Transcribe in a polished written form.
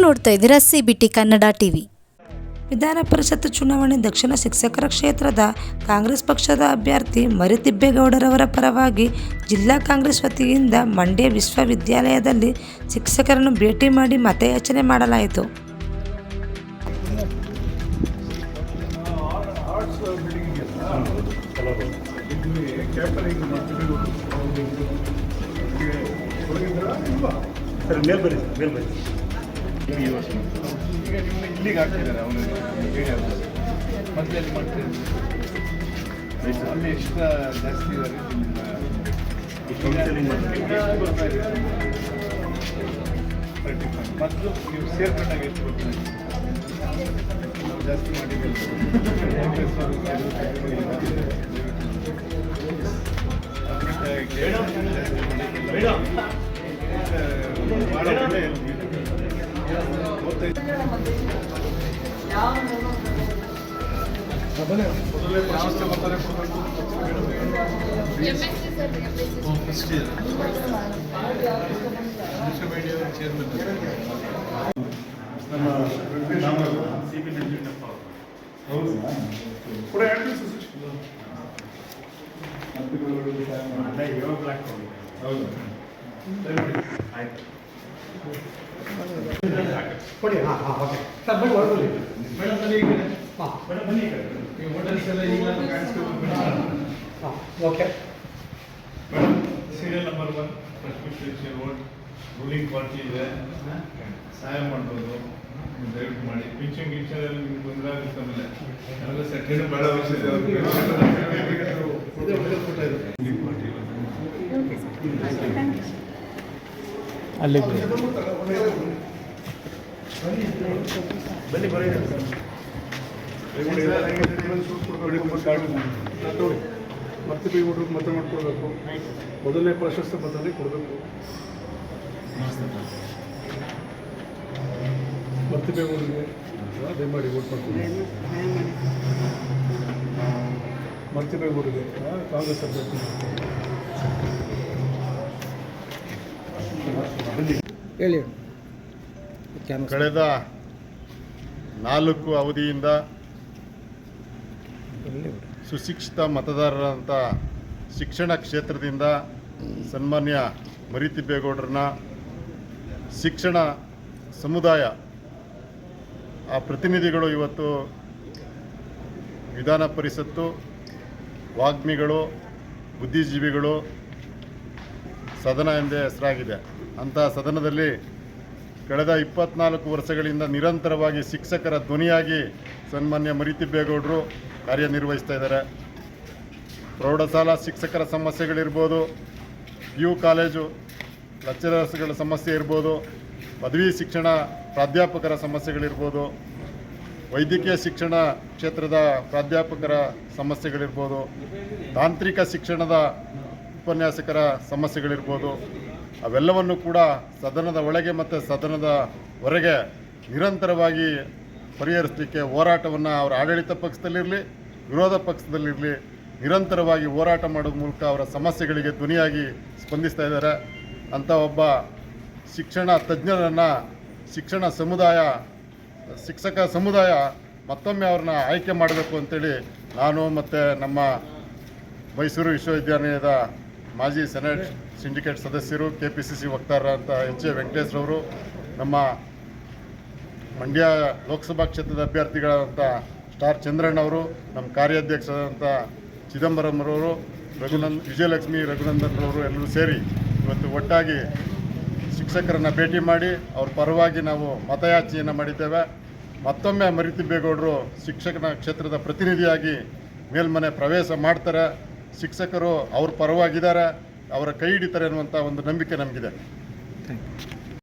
ನೋಡ್ತಾ ಇದ್ದೀರಾ CBT Kannada TV. ವಿಧಾನ ಪರಿಷತ್ ಚುನಾವಣೆ ದಕ್ಷಿಣ ಶಿಕ್ಷಕರ ಕ್ಷೇತ್ರದ ಕಾಂಗ್ರೆಸ್ ಪಕ್ಷದ ಅಭ್ಯರ್ಥಿ ಮರಿತಿಬ್ಬೇಗೌಡರವರ ಪರವಾಗಿ ಜಿಲ್ಲಾ ಕಾಂಗ್ರೆಸ್ ವತಿಯಿಂದ ಮಂಡ್ಯ ವಿಶ್ವವಿದ್ಯಾಲಯದಲ್ಲಿ ಶಿಕ್ಷಕರನ್ನು ಭೇಟಿ ಮಾಡಿ ಮತಯಾಚನೆ ಮಾಡಲಾಯಿತು. ಇಲ್ಲಿಗೆ ಹಾಕ್ತಿದ್ದಾರೆ ಅವನಿಗೆ ಮಧ್ಯದಲ್ಲಿ ಮಾಡ್ತಿದ್ದಾರೆ ಅಲ್ಲಿ ಎಕ್ಸ್ಟ್ರಾ ಜಾಸ್ತಿ ಇದ್ದಾರೆ ಮೊದಲು ನೀವು ಸೇರ್ಕೊಂಡಾಗ ಎಷ್ಟು ಕೊಡ್ತಾರೆ ಜಾಸ್ತಿ ಮಾಡಿ ಭಾಳ ಒಳ್ಳೆ ಮೊದಲೇ ಪ್ರಶಸ್ತಿ ಮತನೇ ಕೊಡಬೇಕು. ಚೇರ್ಮನ್ ನಮ್ಮ ಹೌದು ಕೂಡ ಹೌದು ಆಯ್ತು ಕೊಡಿ. ಓಕೆ ಸರ್ ಬನ್ನಿ ಹೊರಗಡೆ ಮೇಡಮ್ ಬನ್ನಿ ಈಗ ಮೇಡಮ್ ಬನ್ನಿ ಈಗ ನೀವು ಹೋಟೆಲ್ಸ್ ಎಲ್ಲ ಈಗ okay madam serial number 1 prescription road ruling party ಇದೆ, ಸಹಾಯ ಮಾಡ್ಬೋದು, ದಯವಿಟ್ಟು ಮಾಡಿ. ಪಿಂಚನ್ ಗಿಂಚನ್ ಎಲ್ಲ ನಿಮ್ಗೆ ತೊಂದರೆ ಆಗುತ್ತೆ. ಆಮೇಲೆ ಎಲ್ಲ ಸೆಕೆಂಡ್ ಬೇಡ ಅಲ್ಲಿ ಬನ್ನಿ ಬರೀ ಮತ್ತೆ ಬೈಗೌಡರು ಮತ ಮಾಡ್ಕೊಳ್ಬೇಕು. ಮೊದಲನೇ ಪ್ರಶಸ್ತಿ ಮತನೇ ಕೊಡಬೇಕು. ಮತ್ತೆ ಬೈಗೌಡರಿಗೆ ದಯಮಾಡಿ ವೋಟ್ ಮಾಡ್ತೀವಿ. ಮತ್ತೆ ಬೈಗೌಡರಿಗೆ ಕಾಂಗ್ರೆಸ್ ಅಭ್ಯರ್ಥಿ ಹೇಳಿ. ಕಳೆದ 4 ಅವಧಿಯಿಂದ ಸುಶಿಕ್ಷಿತ ಮತದಾರರಂಥ ಶಿಕ್ಷಣ ಕ್ಷೇತ್ರದಿಂದ ಸನ್ಮಾನ್ಯ ಮರಿತಿಬ್ಬೇಗೌಡರನ್ನ ಶಿಕ್ಷಣ ಸಮುದಾಯ ಆ ಪ್ರತಿನಿಧಿಗಳು ಇವತ್ತು ವಿಧಾನ ಪರಿಷತ್ತು ವಾಗ್ಮಿಗಳು, ಬುದ್ಧಿಜೀವಿಗಳು ಸದನ ಎಂದೇ ಹೆಸರಾಗಿದೆ. ಅಂಥ ಸದನದಲ್ಲಿ ಕಳೆದ 24 ವರ್ಷಗಳಿಂದ ನಿರಂತರವಾಗಿ ಶಿಕ್ಷಕರ ಧ್ವನಿಯಾಗಿ ಸನ್ಮಾನ್ಯ ಮರಿತಿಬ್ಬೇಗೌಡರು ಕಾರ್ಯನಿರ್ವಹಿಸ್ತಾ ಇದ್ದಾರೆ. ಪ್ರೌಢಶಾಲಾ ಶಿಕ್ಷಕರ ಸಮಸ್ಯೆಗಳಿರ್ಬೋದು, PU ಕಾಲೇಜು ಲೆಕ್ಚರರ್ಸ್ಗಳ ಸಮಸ್ಯೆ ಇರ್ಬೋದು, ಪದವಿ ಶಿಕ್ಷಣ ಪ್ರಾಧ್ಯಾಪಕರ ಸಮಸ್ಯೆಗಳಿರ್ಬೋದು, ವೈದ್ಯಕೀಯ ಶಿಕ್ಷಣ ಕ್ಷೇತ್ರದ ಪ್ರಾಧ್ಯಾಪಕರ ಸಮಸ್ಯೆಗಳಿರ್ಬೋದು, ತಾಂತ್ರಿಕ ಶಿಕ್ಷಣದ ಉಪನ್ಯಾಸಕರ ಸಮಸ್ಯೆಗಳಿರ್ಬೋದು, ಅವೆಲ್ಲವನ್ನು ಕೂಡ ಸದನದ ಒಳಗೆ ಮತ್ತು ಸದನದ ಹೊರಗೆ ನಿರಂತರವಾಗಿ ಪರಿಹರಿಸಲಿಕ್ಕೆ ಹೋರಾಟವನ್ನು ಅವರ ಆಡಳಿತ ಪಕ್ಷದಲ್ಲಿರಲಿ ವಿರೋಧ ಪಕ್ಷದಲ್ಲಿರಲಿ ನಿರಂತರವಾಗಿ ಹೋರಾಟ ಮಾಡೋದ್ರ ಮೂಲಕ ಅವರ ಸಮಸ್ಯೆಗಳಿಗೆ ಧ್ವನಿಯಾಗಿ ಸ್ಪಂದಿಸ್ತಾ ಇದ್ದಾರೆ. ಅಂಥ ಒಬ್ಬ ಶಿಕ್ಷಣ ತಜ್ಞರನ್ನು ಶಿಕ್ಷಕ ಸಮುದಾಯ ಮತ್ತೊಮ್ಮೆ ಅವ್ರನ್ನ ಆಯ್ಕೆ ಮಾಡಬೇಕು ಅಂತೇಳಿ ನಾನು ಮತ್ತು ನಮ್ಮ ಮೈಸೂರು ವಿಶ್ವವಿದ್ಯಾನಿಲಯದ ಮಾಜಿ ಸೆನೆಟ್ ಸಿಂಡಿಕೇಟ್ ಸದಸ್ಯರು, KPCC ವಕ್ತಾರರಂಥ H. A. ವೆಂಕಟೇಶ್ರವರು, ನಮ್ಮ ಮಂಡ್ಯ ಲೋಕಸಭಾ ಕ್ಷೇತ್ರದ ಅಭ್ಯರ್ಥಿಗಳಾದಂಥ ಸ್ಟಾರ್ ಚಂದ್ರಣ್ಣವರು, ನಮ್ಮ ಕಾರ್ಯಾಧ್ಯಕ್ಷರಾದಂಥ ಚಿದಂಬರಂರವರು, ವಿಜಯಲಕ್ಷ್ಮಿ ರಘುನಂದನ್ರವರು ಎಲ್ಲರೂ ಸೇರಿ ಇವತ್ತು ಒಟ್ಟಾಗಿ ಶಿಕ್ಷಕರನ್ನು ಭೇಟಿ ಮಾಡಿ ಅವ್ರ ಪರವಾಗಿ ನಾವು ಮತಯಾಚನೆಯನ್ನು ಮಾಡಿದ್ದೇವೆ. ಮತ್ತೊಮ್ಮೆ ಮರಿತಿಬ್ಬೇಗೌಡರು ಶಿಕ್ಷಕನ ಕ್ಷೇತ್ರದ ಪ್ರತಿನಿಧಿಯಾಗಿ ಮೇಲ್ಮನೆ ಪ್ರವೇಶ ಮಾಡ್ತಾರೆ. ಶಿಕ್ಷಕರು ಅವ್ರ ಪರವಾಗಿದ್ದಾರೆ, ಅವರ ಕೈ ಹಿಡಿತಾರೆ ಅನ್ನುವಂಥ ಒಂದು ನಂಬಿಕೆ ನಮಗಿದೆ.